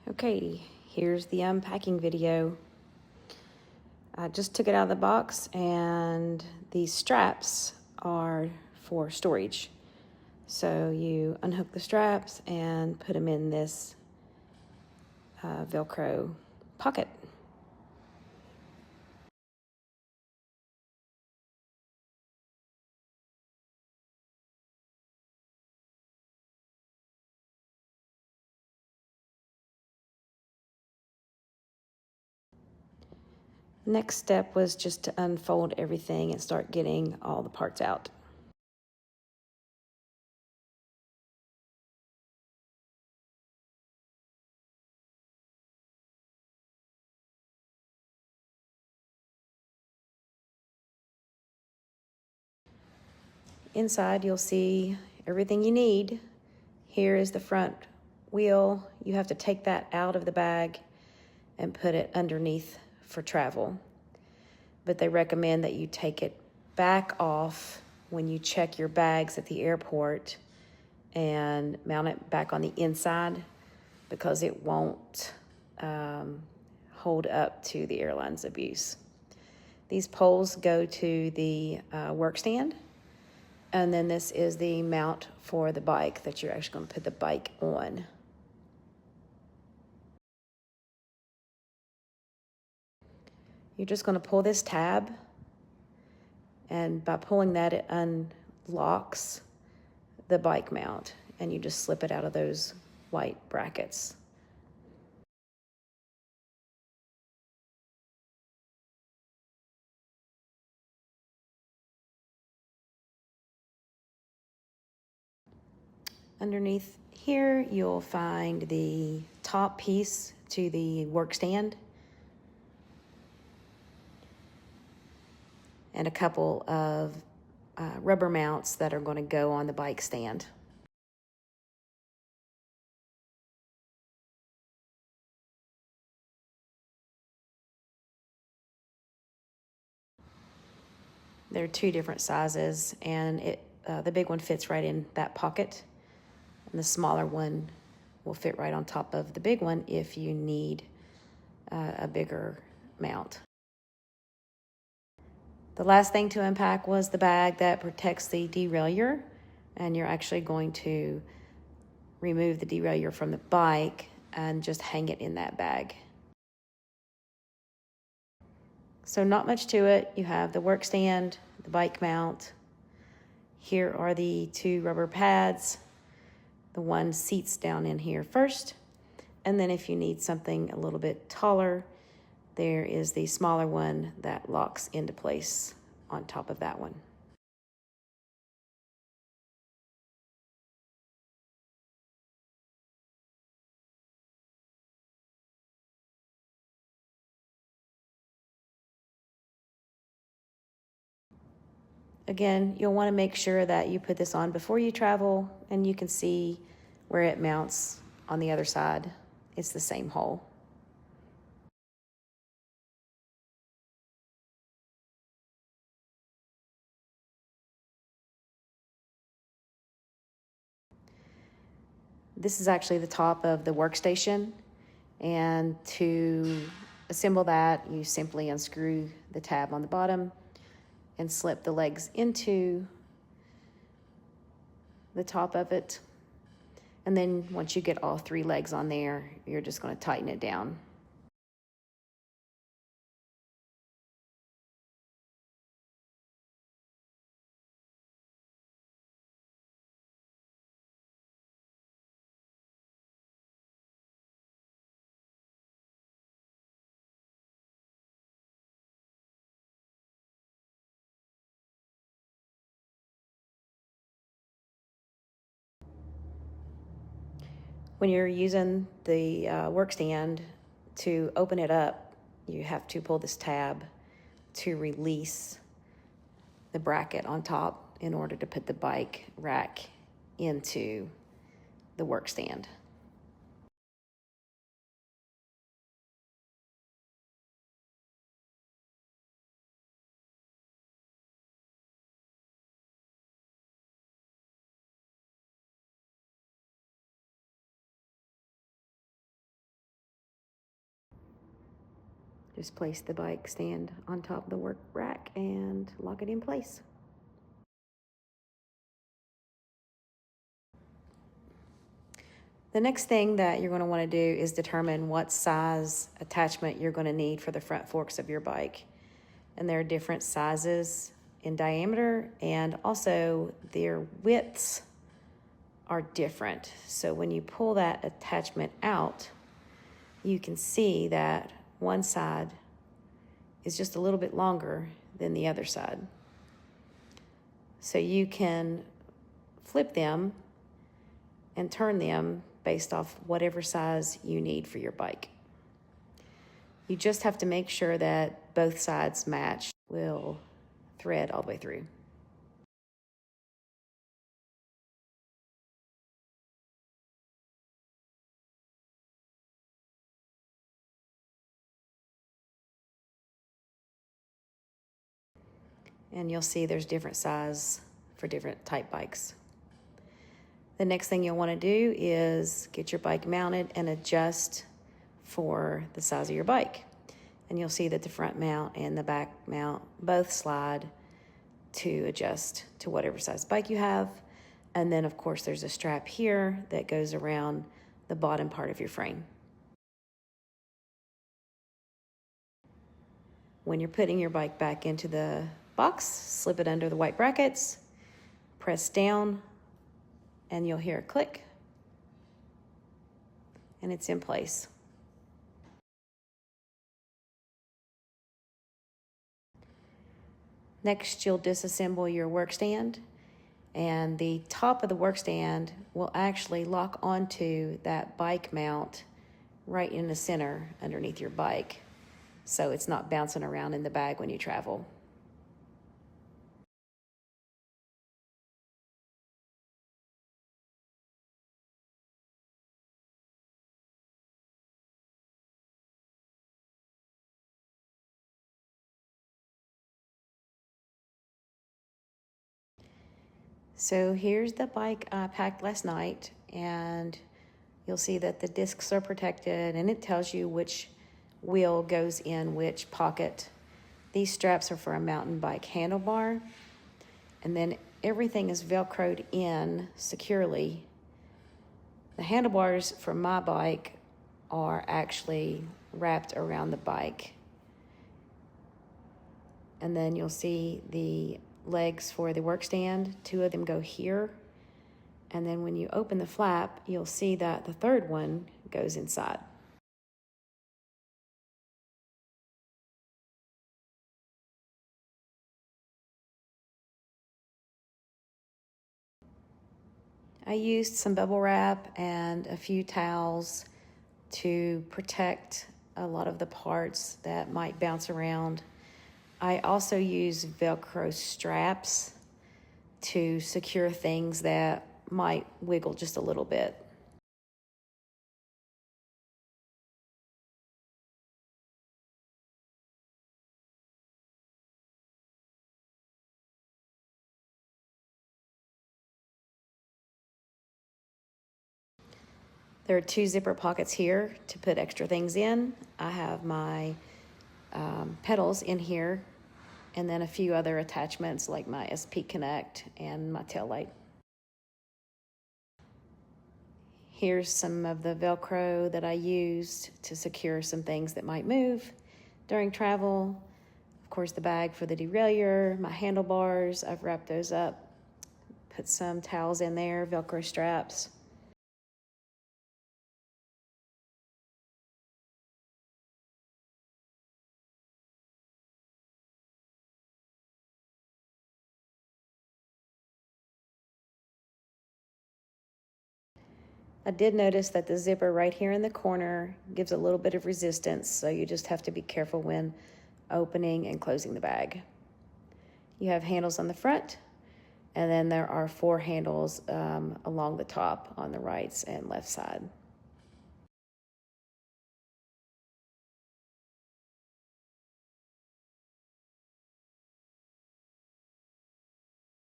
Okay, here's the unpacking video. I just took it out of the box, and these straps are for storage. So you unhook the straps and put them in this Velcro pocket. Next step was just to unfold everything and start getting all the parts out. Inside, you'll see everything you need. Here is the front wheel. You have to take that out of the bag and put it underneath for travel. But they recommend that you take it back off when you check your bags at the airport and mount it back on the inside, because it won't hold up to the airline's abuse. These poles go to the work stand, and then this is the mount for the bike that you're actually going to put the bike on. You're just going to pull this tab, and by pulling that, it unlocks the bike mount, and you just slip it out of those white brackets. Underneath here, you'll find the top piece to the work stand and a couple of rubber mounts that are going to go on the bike stand. There are two different sizes, and the big one fits right in that pocket, and the smaller one will fit right on top of the big one if you need a bigger mount. The last thing to unpack was the bag that protects the derailleur, and you're actually going to remove the derailleur from the bike and just hang it in that bag. So not much to it. You have the work stand, the bike mount. Here are the two rubber pads. The one seats down in here first, and then if you need something a little bit taller, there is the smaller one that locks into place on top of that one. Again, you'll want to make sure that you put this on before you travel, and you can see where it mounts on the other side. It's the same hole. This is actually the top of the workstation, and to assemble that, you simply unscrew the tab on the bottom and slip the legs into the top of it. And then once you get all three legs on there, you're just going to tighten it down. When you're using the work stand, to open it up, you have to pull this tab to release the bracket on top in order to put the bike rack into the work stand. Just place the bike stand on top of the work rack and lock it in place. The next thing that you're going to want to do is determine what size attachment you're going to need for the front forks of your bike. And there are different sizes in diameter, and also their widths are different. So when you pull that attachment out, you can see that one side is just a little bit longer than the other side. So you can flip them and turn them based off whatever size you need for your bike. You just have to make sure that both sides match. Will thread all the way through. And you'll see there's different size for different type bikes. The next thing you'll want to do is get your bike mounted and adjust for the size of your bike. And you'll see that the front mount and the back mount both slide to adjust to whatever size bike you have. And then of course there's a strap here that goes around the bottom part of your frame. When you're putting your bike back into the box, slip it under the white brackets, press down, and you'll hear a click, and it's in place. Next, you'll disassemble your work stand, and the top of the work stand will actually lock onto that bike mount right in the center underneath your bike, so it's not bouncing around in the bag when you travel. So here's the bike I packed last night, and you'll see that the discs are protected, and it tells you which wheel goes in which pocket. These straps are for a mountain bike handlebar, and then everything is Velcroed in securely. The handlebars for my bike are actually wrapped around the bike. And then you'll see the legs for the work stand. Two of them go here. And then when you open the flap, you'll see that the third one goes inside. I used some bubble wrap and a few towels to protect a lot of the parts that might bounce around. I also use Velcro straps to secure things that might wiggle just a little bit. There are two zipper pockets here to put extra things in. I have my pedals in here, and then a few other attachments like my SP Connect and my tail light. Here's some of the Velcro that I used to secure some things that might move during travel. Of course, the bag for the derailleur, my handlebars, I've wrapped those up, put some towels in there, Velcro straps. I did notice that the zipper right here in the corner gives a little bit of resistance, so you just have to be careful when opening and closing the bag. You have handles on the front, and then there are 4 handles along the top on the right and left side.